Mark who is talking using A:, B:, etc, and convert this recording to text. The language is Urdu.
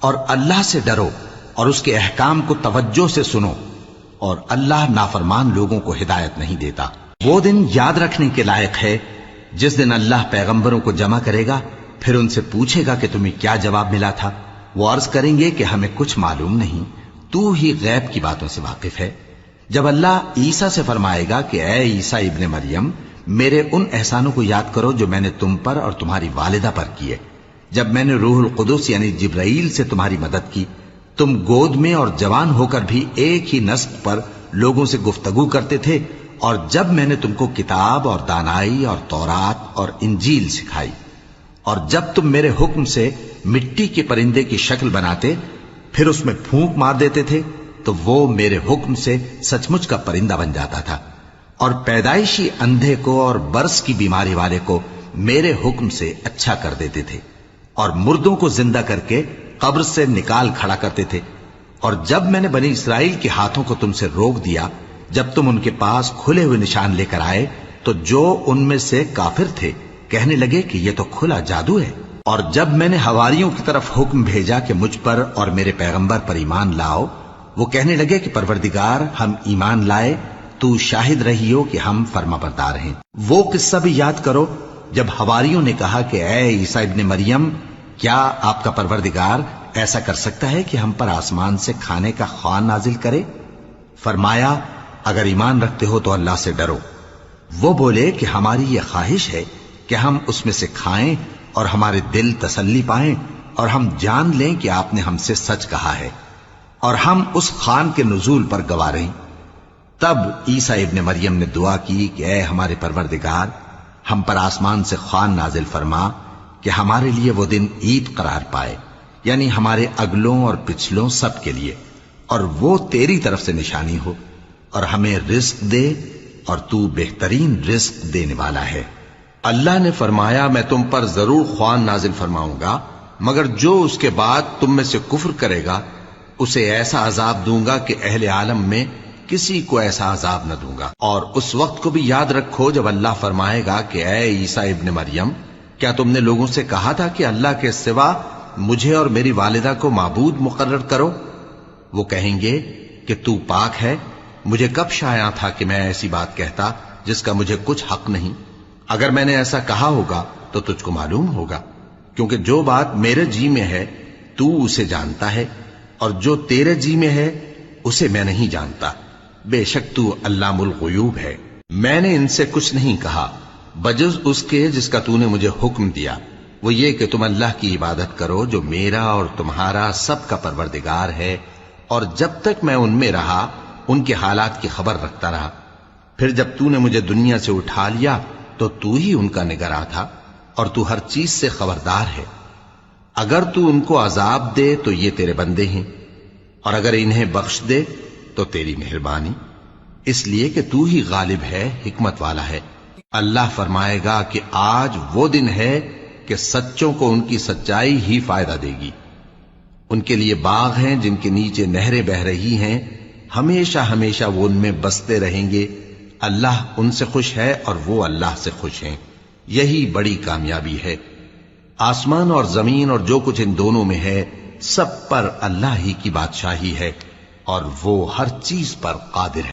A: اور اللہ سے ڈرو اور اس کے احکام کو توجہ سے سنو، اور اللہ نافرمان لوگوں کو ہدایت نہیں دیتا۔ وہ دن یاد رکھنے کے لائق ہے جس دن اللہ پیغمبروں کو جمع کرے گا، پھر ان سے پوچھے گا کہ تمہیں کیا جواب ملا تھا۔ وہ عرض کریں گے کہ ہمیں کچھ معلوم نہیں، تو ہی غیب کی باتوں سے واقف ہے۔ جب اللہ عیسیٰ سے فرمائے گا کہ اے عیسیٰ ابن مریم، میرے ان احسانوں کو یاد کرو جو میں نے تم پر اور تمہاری والدہ پر کیے، جب میں نے روح القدس یعنی جبرائیل سے تمہاری مدد کی، تم گود میں اور جوان ہو کر بھی ایک ہی نسق پر لوگوں سے گفتگو کرتے تھے، اور جب میں نے تم کو کتاب اور دانائی اور تورات اور انجیل سکھائی، اور جب تم میرے حکم سے مٹی کے پرندے کی شکل بناتے پھر اس میں پھونک مار دیتے تھے تو وہ میرے حکم سے سچ مچ کا پرندہ بن جاتا تھا، اور پیدائشی اندھے کو اور برس کی بیماری والے کو میرے حکم سے اچھا کر دیتے تھے، اور مردوں کو زندہ کر کے قبر سے نکال کھڑا کرتے تھے۔ اور جب میں نے بنی اسرائیل کے ہاتھوں کو تم سے روک دیا، جب تم ان کے پاس کھلے ہوئے نشان لے کر آئے، تو جو ان میں سے کافر تھے کہنے لگے کہ یہ تو کھلا جادو ہے۔ اور جب میں نے حواریوں کی طرف حکم بھیجا کہ مجھ پر اور میرے پیغمبر پر ایمان لاؤ، وہ کہنے لگے کہ پروردگار، ہم ایمان لائے، تو شاہد رہی ہو کہ ہم فرما بردار ہیں۔ وہ قصہ بھی یاد کرو جب حواریوں نے کہا کہ اے عیسیٰ ابن مریم، کیا آپ کا پروردگار ایسا کر سکتا ہے کہ ہم پر آسمان سے کھانے کا خوان نازل کرے؟ فرمایا، اگر ایمان رکھتے ہو تو اللہ سے ڈرو۔ وہ بولے کہ ہماری یہ خواہش ہے کہ ہم اس میں سے کھائیں اور ہمارے دل تسلی پائیں، اور ہم جان لیں کہ آپ نے ہم سے سچ کہا ہے، اور ہم اس خوان کے نزول پر گواہ رہیں۔ تب عیسیٰ ابن مریم نے دعا کی کہ اے ہمارے پروردگار، ہم پر آسمان سے خوان نازل فرما کہ ہمارے لیے وہ دن عید قرار پائے، یعنی ہمارے اگلوں اور پچھلوں سب کے لیے، اور وہ تیری طرف سے نشانی ہو، اور ہمیں رزق دے، اور تو بہترین رزق دینے والا ہے۔
B: اللہ نے فرمایا، میں تم پر ضرور خوان نازل فرماؤں گا، مگر جو اس کے بعد تم میں سے کفر کرے گا اسے ایسا عذاب دوں گا کہ اہل عالم میں کسی کو ایسا عذاب نہ دوں گا۔ اور اس وقت کو بھی یاد رکھو جب اللہ فرمائے گا کہ اے عیسیٰ ابن مریم، کیا تم نے لوگوں سے کہا تھا کہ اللہ کے سوا مجھے اور میری والدہ کو معبود مقرر کرو؟ وہ کہیں گے کہ تو پاک ہے، مجھے کب شایع تھا کہ میں ایسی بات کہتا جس کا مجھے کچھ حق نہیں۔ اگر میں نے ایسا کہا ہوگا تو تجھ کو معلوم ہوگا، کیونکہ جو بات میرے جی میں ہے تو اسے جانتا ہے، اور جو تیرے جی میں ہے اسے میں نہیں جانتا۔ بے شک تو علام الغیوب ہے۔ میں نے ان سے کچھ نہیں کہا بجز اس کے جس کا تو نے مجھے حکم دیا، وہ یہ کہ تم اللہ کی عبادت کرو جو میرا اور تمہارا سب کا پروردگار ہے، اور جب تک میں ان میں رہا ان کے حالات کی خبر رکھتا رہا۔ پھر جب تو نے مجھے دنیا سے اٹھا لیا تو تو ہی ان کا نگراں تھا، اور تو ہر چیز سے خبردار ہے۔ اگر تو ان کو عذاب دے تو یہ تیرے بندے ہیں، اور اگر انہیں بخش دے تو تیری مہربانی، اس لیے کہ تو ہی غالب ہے، حکمت والا ہے۔ اللہ فرمائے گا کہ آج وہ دن ہے کہ سچوں کو ان کی سچائی ہی فائدہ دے گی۔ ان کے لیے باغ ہیں جن کے نیچے نہریں بہ رہی ہیں، ہمیشہ ہمیشہ وہ ان میں بستے رہیں گے۔ اللہ ان سے خوش ہے اور وہ اللہ سے خوش ہیں، یہی بڑی کامیابی ہے۔ آسمان اور زمین اور جو کچھ ان دونوں میں ہے سب پر اللہ ہی کی بادشاہی ہے، اور وہ ہر چیز پر قادر ہے۔